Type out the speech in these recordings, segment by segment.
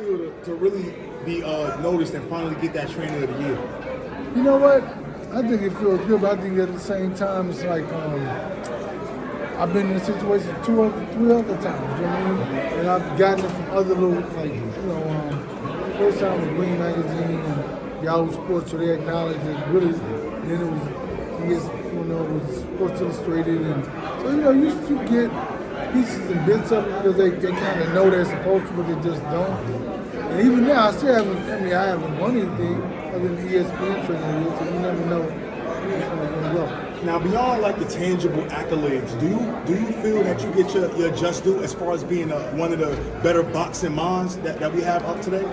feel to really be noticed and finally get that trainer of the year? You know what? I think it feels good, but I think at the same time, it's like I've been in a situation 3 other times, you know what I mean? And I've gotten it from other little, like, you know, first time was Ring Magazine and Yahoo Sports, so they acknowledged it really. Then it was, you know, it was Sports Illustrated, and so, you know, you get pieces and bits of it because they kind of know they're supposed to, but they just don't. And even now, I still haven't, I haven't won anything other than the ESPN trainer, so you never know which one's going to go. Now, beyond like the tangible accolades, do you feel that you get your just due as far as being one of the better boxing minds that we have up today?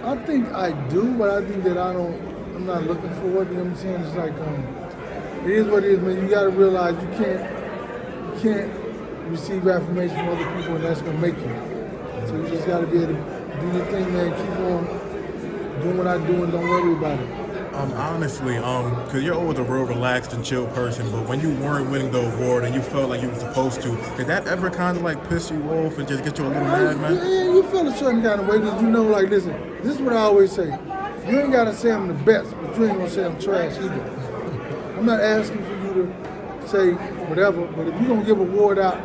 I think I do, but I think that I'm not looking for it. You know what I'm saying? It's like it is what it is, man. You got to realize you can't receive affirmation from other people, and that's gonna make you. So you just got to be able to do your thing, man. Keep on doing what I do, and don't worry about it. Honestly, because you're always a real relaxed and chill person, but when you weren't winning the award and you felt like you were supposed to, did that ever kind of like piss you off and just get you a little mad, man? Yeah, you feel a certain kind of way because you know, like, listen, this is what I always say. You ain't got to say I'm the best, but you ain't going to say I'm trash either. I'm not asking for you to say whatever, but if you're going to give an award out,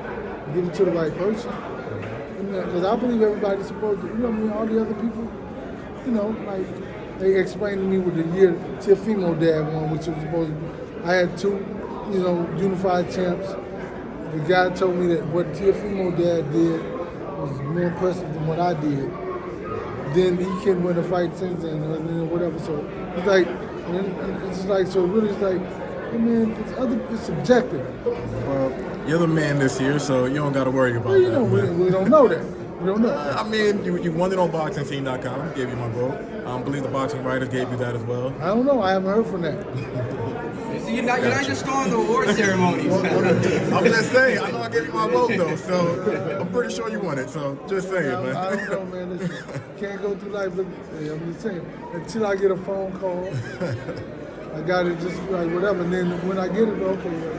give it to the right person. Because I believe everybody's supposed to, you know what I mean, all the other people, you know, like, they explained to me with the year Teofimo Dad won, which was supposed to be, I had 2, you know, unified champs. The guy told me that what Teofimo Dad did was more impressive than what I did. Then he couldn't win a fight since then, or whatever. So it's like, it's just like, so really, it's like, I mean, it's subjective. Well, you're the man this year, so you don't got to worry about well, you that. know, we don't know that. We don't know. I mean, you won it on BoxingScene.com. Gave you my vote. I believe the boxing writers gave you that as well. I don't know. I haven't heard from that. So you're not just going to award ceremonies. I'm just saying. I know I gave you my vote though, so I'm pretty sure you won it. So just saying, man. I don't know, man. Listen, can't go through life looking. I'm just saying. Until I get a phone call, I got it just like whatever. And then when I get it, okay.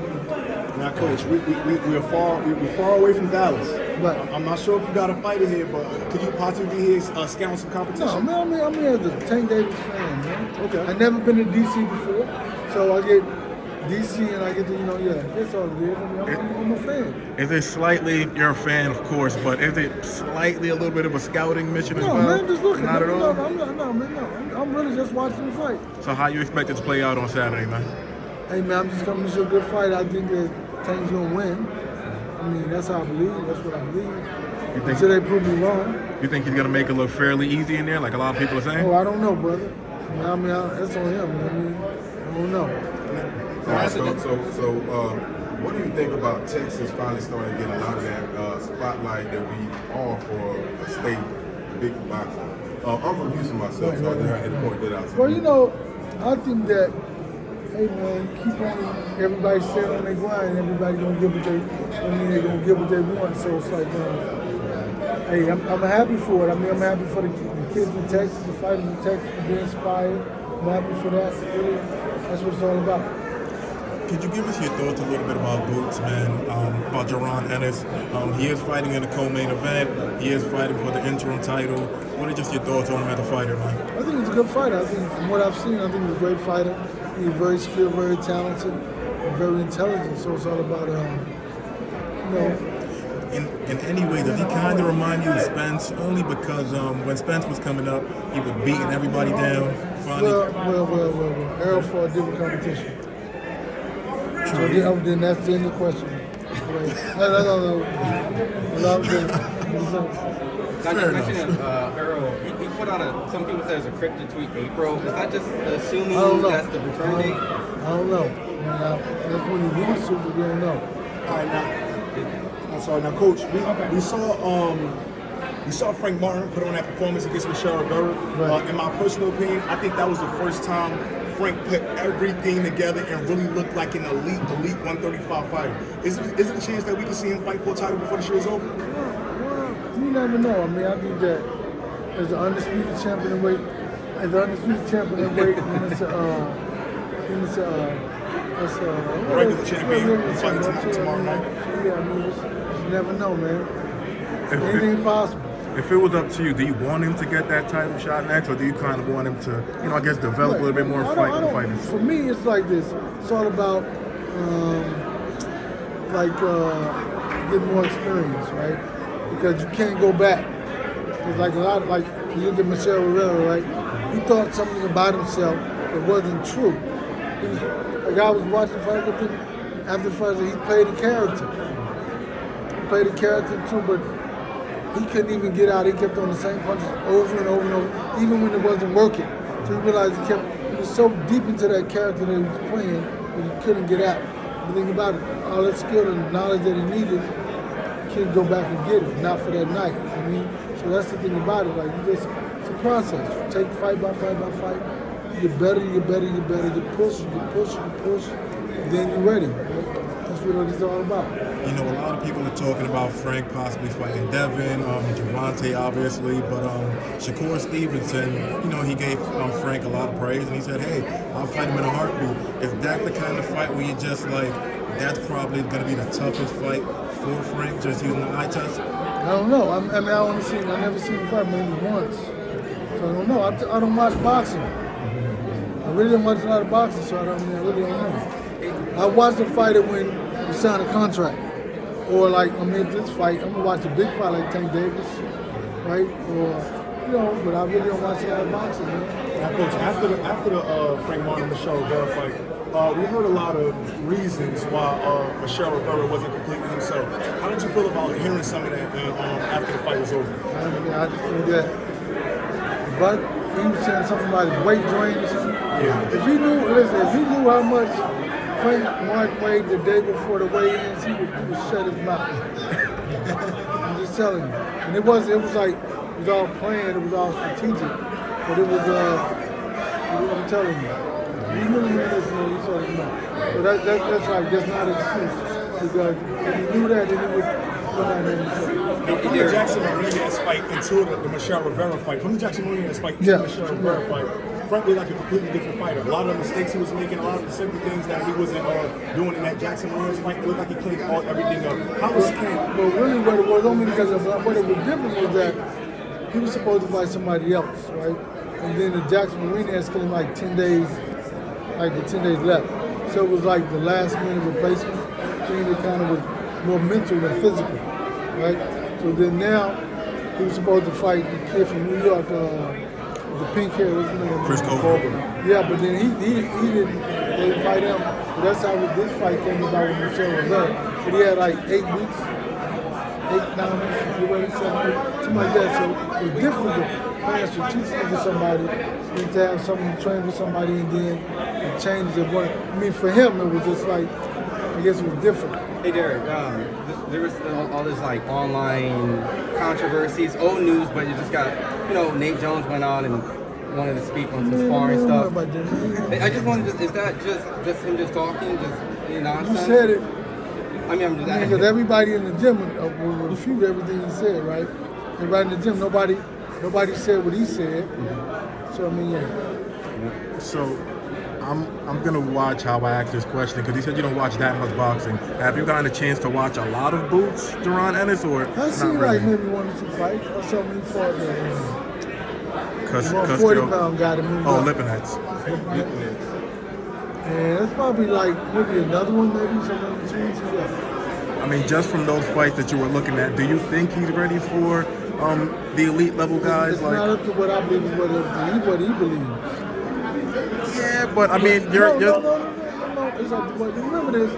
Now, Coach, we're far away from Dallas. Right. I'm not sure if you got a fighter here, but could you possibly be here scouting some competition? No, man, I'm here as a Tank Davis fan, man. Okay. I've never been to DC before, so I get DC and I get to, you know, yeah, that's all it is. I mean, I'm a fan. Is it slightly, you're a fan, of course, but is it slightly a little bit of a scouting mission as well? No, man, just looking. Not at all? I'm really just watching the fight. So how you expect it to play out on Saturday, man? Hey, man, I'm just coming to see a good fight. I think that Tank's going to win. I mean, that's how I believe. That's what I believe. Until they prove me wrong. You think he's going to make it look fairly easy in there, like a lot of people are saying? Oh, I don't know, brother. I mean, that's on him. I mean, I don't know. All right, so what do you think about Texas finally starting to get a lot of that spotlight that we all for a state big for boxing? I'm from Houston myself, so I had to point that out. Well, you know, I think that, hey man, keep on, everybody stay on their grind, everybody gonna give what they're gonna give what they want. So it's like, hey, I'm happy for it. I mean, I'm happy for the kids in Texas, the fighters in Texas, to be inspired. I'm happy for that. Really, that's what it's all about. Could you give us your thoughts a little bit about Boots, man, about Jaron Ennis? He is fighting in the co-main event. He is fighting for the interim title. What are just your thoughts on him as a fighter, man? I think he's a good fighter. I think from what I've seen, I think he's a great fighter. He's very skilled, very talented, and very intelligent. So it's all about, you know. In any way, does he kind of remind you of Spence? Only because when Spence was coming up, he was beating everybody down. Well. Errol for a different competition. So then that's the end of the question. No. Not just mentioning Earl, he put out some people say it's a cryptic tweet April. Is that just assuming that's the return date? I don't know. That's when he wants to, but we don't know. All right, now, Coach, we saw Frank Martin put on that performance against Michelle Rivera. Right. In my personal opinion, I think that was the first time Frank put everything together and really looked like an elite 135 fighter. Is it a chance that we can see him fight for a title before the show is over? Well, you never know. I mean, I think that as an undisputed champion in weight, and it's regular champion fighting tomorrow night. Yeah, I mean, you never know, man. Anything possible. If it was up to you, do you want him to get that title shot next, or do you kind of want him to, I guess, develop a little bit more fighting? For me, it's like this. It's all about getting more experience, right? Because you can't go back. It's like a lot of, like, you look at Michelle Rivera, right? He thought something about himself that wasn't true. Like I was watching the fight, after the fight, he played a character. He played a character too, but he couldn't even get out. He kept on the same punches over and over and over, even when it wasn't working. So he realized he was so deep into that character that he was playing that he couldn't get out. But think about it, all that skill and knowledge that he needed, he couldn't go back and get it, not for that night. I mean, so that's the thing about it. Like, it's a process. You take fight by fight by fight. You get better, you get better, you get better. You push, then you're ready. Right? That's what it's all about. A lot of people are talking about Frank possibly fighting Devin, Gervonta obviously, but Shakur Stevenson, he gave Frank a lot of praise, and he said, hey, I'll fight him in a heartbeat. Is that the kind of fight where you just like, that's probably going to be the toughest fight for Frank, just using the eye test? I don't know. I never seen him fight maybe once. So I don't know. I don't watch boxing. I really don't watch a lot of boxing, so I really don't know. I watched the fighter when he signed a contract. Or this fight, I'm gonna watch a big fight like Tank Davis, right? Or, but I really don't watch a lot of boxing, man. Now, Coach, after the Frank Martin Michelle Rivera fight, we heard a lot of reasons why Michelle Rivera wasn't completely himself. How did you feel about hearing some of that after the fight was over? I just think that he was saying something about his weight drain or something. Yeah. If he knew how much Frank Martin weighed the day before the weigh-ins, he would shut his mouth. I'm just telling you. And it was all planned, it was all strategic. But it was, I'm telling you. He knew he was listening, he shut his mouth. So that's not an excuse. Because if he knew that, then he would put out that himself. From the Jackson Martinez fight until the Michelle Rivera fight, from the Jackson Martinez fight to the Michelle Rivera fight, Frank looked like a completely different fighter. A lot of the mistakes he was making, a lot of the simple things that he wasn't doing in that Jackson Martinez fight, it looked like he cleaned everything up. How was Ken? But really what it was, only because what it was different was that he was supposed to fight somebody else, right? And then the Jackson Martinez came like 10 days, with 10 days left. So it was like the last minute replacement thing that kind of was more mental than physical, right? So then now he was supposed to fight the kid from New York, the pink hair, what's his name? Chris Crawford. Yeah, but then he didn't fight him. So that's how this fight came about with Michelle Rivera. But he had like 8 weeks, 8, 9 weeks, 7 weeks, something like that. So it was different to plan strategically for somebody than to have someone train for somebody and then it changes it. I mean, for him, it was just like, I guess it was different. Hey Derek, there was all this like online controversies, old news, but you just got, Nate Jones went on and wanted to speak on some sparring stuff. I just wanted to, is that just him just talking, just nonsense? You said it. I mean, I'm just because everybody in the gym will refute everything he said, right? Everybody in the gym, nobody said what he said. So I mean, yeah. So I'm gonna watch how I ask this question because he said you don't watch that much boxing. Have you gotten a chance to watch a lot of Boots, Jaron Ennis, or I seen really? like maybe 1 or 2 fights. I saw him fought the 40 40-pound guy that moved Oh, up. Lipinets. And it's probably like maybe another one, maybe somewhere between. So yeah. I mean, just from those fights that you were looking at, do you think he's ready for the elite level guys? It's not up to what I believe, it's what he believes. Yeah, but I mean, No. It's up to what. Remember this.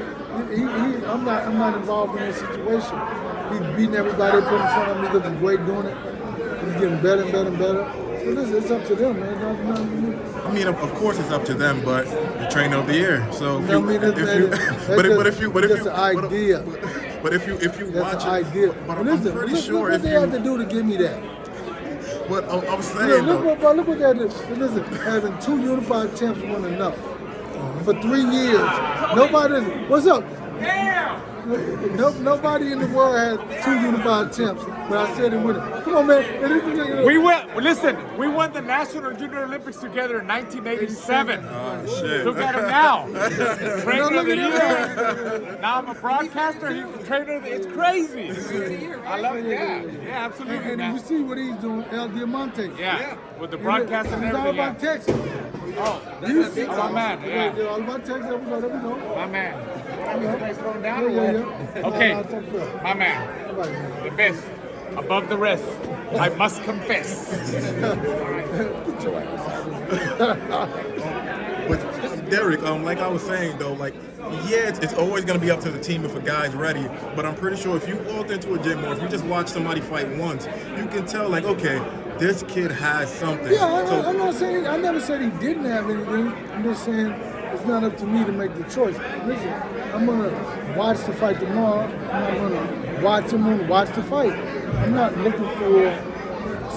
I'm not involved in this situation. He's beating everybody put in front of me because he's great doing it. He's getting better and better and better. So listen, it's up to them, man. Nothing to me. I mean, of course it's up to them, but the trainer of the year. So if you That's watch an it, idea. but Listen, I'm pretty sure look if what they you. have to do to give me that. But I'm saying Look what they have to do. Listen, having 2 unified champs wasn't enough. For 3 years, nobody. What's up? Damn. Nobody in the world had 2 unified champs, but I said it with it. Come on, man. We won the National Junior Olympics together in 1987. Oh, shit. Look at him now. Trainer No, of the look at year. Now I'm a broadcaster. He's the trainer of the It's crazy. I love it. Yeah, absolutely, And man. you see what he's doing, El Diamante. Yeah, with the broadcast and It's all everything. about Texas. Oh, my man. Yeah, Yeah, all about Texas. There we go. my man. Everybody's thrown down. Yeah, or yeah, what? yeah. Okay, No, no, no, my man. Right, man. The best. Above the rest. I must confess. But Derek, like I was saying though, like it's always gonna be up to the team if a guy's ready. But I'm pretty sure if you walked into a gym or if you just watch somebody fight once, you can tell like, okay, this kid has something. Yeah, I'm not saying, I never said he didn't have anything. I'm just saying it's not up to me to make the choice. Listen, I'm going to watch the fight tomorrow. I'm not going to watch him and watch the fight. I'm not looking for,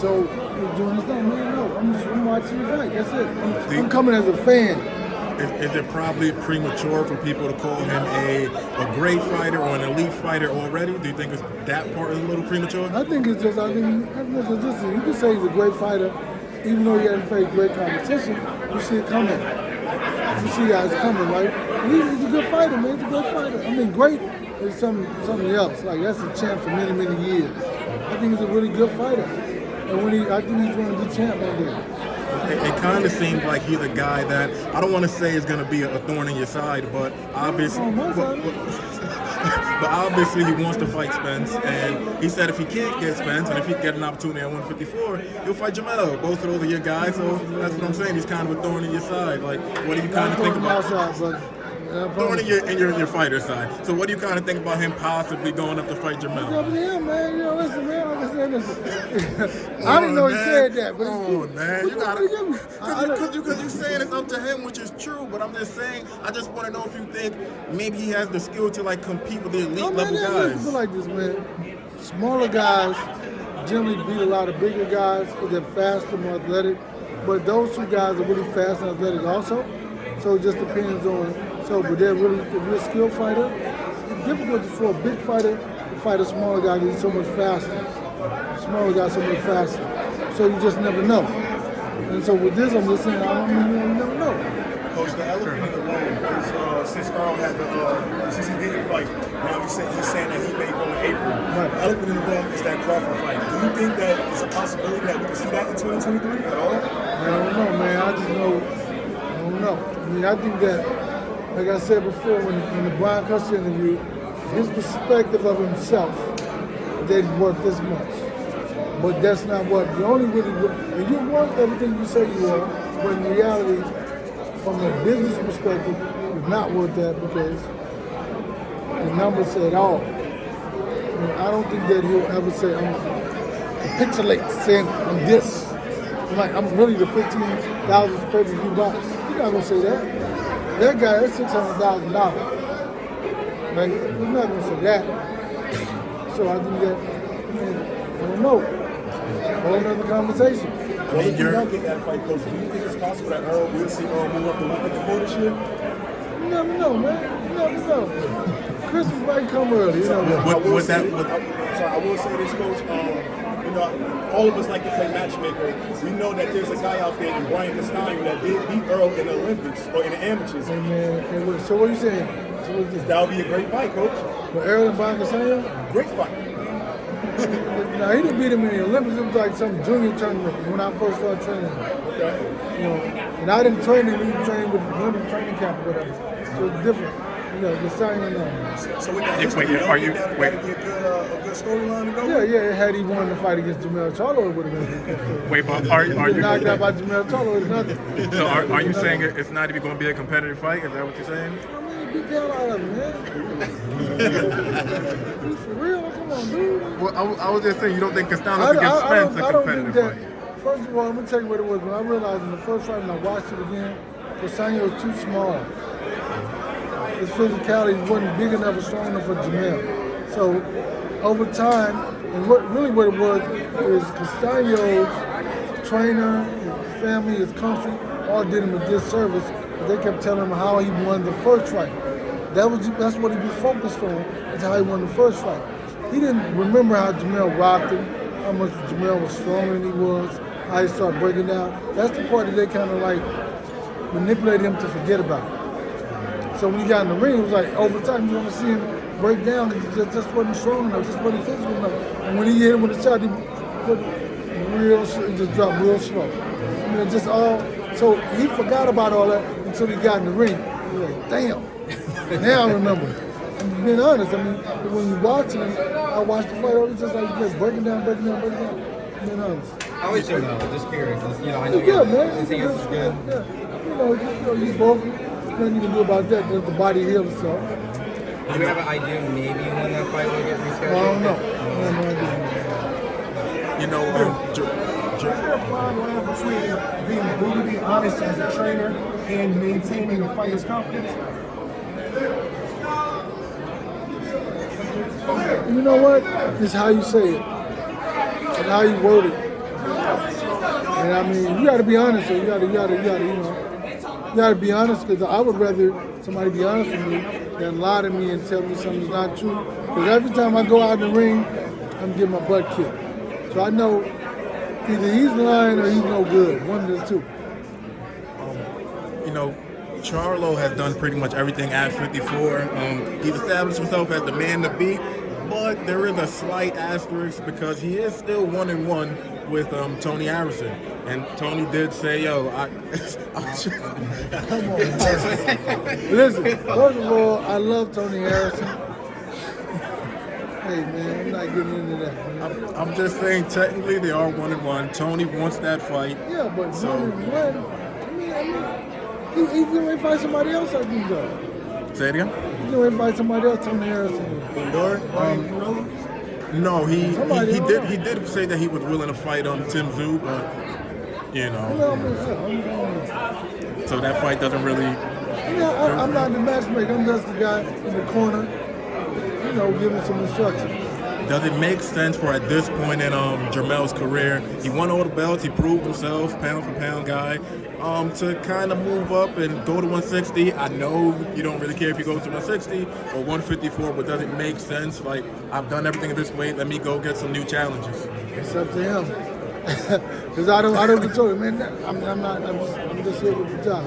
so you're doing this. No, man, no. I'm watching the fight. That's it. I'm coming as a fan. Is it probably premature for people to call him a great fighter or an elite fighter already? Do you think that part is a little premature? I think it's just, listen, you can say he's a great fighter, even though he hasn't faced great competition. You see it coming. You see how it's coming, right? He's a good fighter, man. He's a good fighter. I mean, great is something else. Like, that's a champ for many, many years. I think he's a really good fighter. And I think he's going to be champ one day. It kind of seems like he's a guy that I don't want to say is going to be a thorn in your side, but obviously, but obviously he wants to fight Spence, and he said if he can't get Spence and if he can get an opportunity at 154, he'll fight Jamel. Both of those are your guys, so that's what I'm saying. He's kind of a thorn in your side. Like, what do you kind of think about? Thorn in your fighter side. So what do you kind of think about him possibly going up to fight Jamel? It's up to him, man. You know, listen, man. I didn't know he said that, but Come on, man. You gotta, because you saying it's up to him, which is true. But I'm just saying, I just want to know if you think maybe he has the skill to like compete with the elite level guys. Listen like this, man. Smaller guys generally beat a lot of bigger guys because they're faster, more athletic. But those 2 guys are really fast and athletic also. So it just depends on. But they're really, if you're a skilled fighter, it's difficult for a big fighter to fight a smaller guy because he's so much faster. Smaller guy so much faster. So you just never know. And so with this, I'm just saying, you never know. Coach, the elephant in the room is since Earl had since he didn't fight, now he's saying that he may go in April. Right. The elephant in the room is that Crawford fight. Do you think that it's a possibility that we can see that in 2023 at all? I don't know, man. I don't know. I mean, I think that, like I said before, in the Brian Custer interview, his perspective of himself, that he's worth this much. But that's not what, the only really, and you're worth everything you say you are, but in reality, from a business perspective, you're not worth that because the numbers say it all. And I don't think that he'll ever say, capitulate, saying, I'm this. I'm really the 15,000 pay-per-view box. You're not going to say that. That guy, that's $600,000. Right? You're not going to say that. So I think that, I don't know. Whole other conversation. Well, if you don't get that fight, Coach, do you think it's possible that Earl will see Earl move up to 154 this year? You never know, man. You never know. Christmas might come early. You know. I will say this, Coach. All of us like to play matchmaker. We know that there's a guy out there in Brian Castano that did beat Earl in the Olympics or in the amateurs. Hey, man. So what are you saying? That would be a great fight, Coach. For Earl and Brian Castano? Great fight. Now, he didn't beat him in the Olympics. It was like some junior tournament when I first started training. Okay. And I didn't train him. He was training with the Olympic training camp or whatever. So it's different. The sign and So with that history, that'd be a good storyline to go with? Yeah. Had he won the fight against Jamel Charlo, it would have been. Wait, but are you knocked out by Jamel Charlo? It's nothing. So are you saying it's not even going to be a competitive fight? Is that what you're saying? I mean, beat the hell out of him, man. For real? Come on, dude. Well, I was just saying, you don't think Castano against Spence a competitive fight? First of all, I'm going to tell you what it was. When I realized in the first fight, when I watched it again, Castano was too small. His physicality wasn't big enough or strong enough for Jamel. So over time, and what it was is Castano's trainer, his family, his country, all did him a disservice. They kept telling him how he won the first fight. that's what he was focused on. That's how he won the first fight. He didn't remember how Jamel rocked him, how much Jamel was stronger than he was, how he started breaking down. That's the part that they kind of like manipulated him to forget about. So when he got in the ring, it was like over time you want to see him break down because he just wasn't strong enough, just wasn't physical enough. And when he hit him with a shot, he put real, just dropped real slow. I mean, just all. So he forgot about all that until he got in the ring. He was like, damn. Now I remember. I'm being honest. I mean, when you're watching him, I watched the fight. It's just like just breaking down. I'm being honest. How is you though? Just curious. You know, I know He's good, man. anything else is good. Yeah. He's vocal. Nothing you can do about that. Let the body heal itself. Do you have an idea maybe when that fight will get rescheduled? I don't know. I have no idea. You know, Is there a fine line between being brutally honest as a trainer and maintaining a fighter's confidence? You know what? It's how you say it. It's how you word it. And I mean, you got to be honest. So you got to be honest because I would rather somebody be honest with me than lie to me and tell me something's not true. Because every time I go out in the ring, I'm getting my butt kicked. So I know either he's lying or he's no good. One of the two. you know, Charlo has done pretty much everything at 54. He's established himself as the man to beat, but there is a slight asterisk because he is still 1-1 with Tony Harrison. And Tony did say, yo, Come on, listen, first of all, I love Tony Harrison. Hey, man, I'm not getting into that, man. I'm just saying, technically, they are 1-1. Tony wants that fight. Yeah, but 1-1, he's getting ready to fight somebody else, I think, though. Say it again? He's getting ready to fight somebody else, Tony Harrison. No, he did say that he was willing to fight Tim Tszyu, but you know. So that fight doesn't really. Yeah, I'm not the matchmaker. I'm just the guy in the corner, you know, giving some instructions. Does it make sense for at this point in Jermel's career, he won all the belts, he proved himself, pound for pound guy, to kind of move up and go to 160? I know you don't really care if he goes to 160 or 154, but does it make sense? Like, I've done everything this way, let me go get some new challenges. It's up to him. Because I don't control it, man. I'm just here with the job.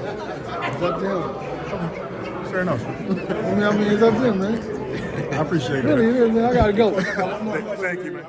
It's up to him. Fair enough. I mean, it's up to him, man. I appreciate it. Really, man. I gotta go. Thank you, man.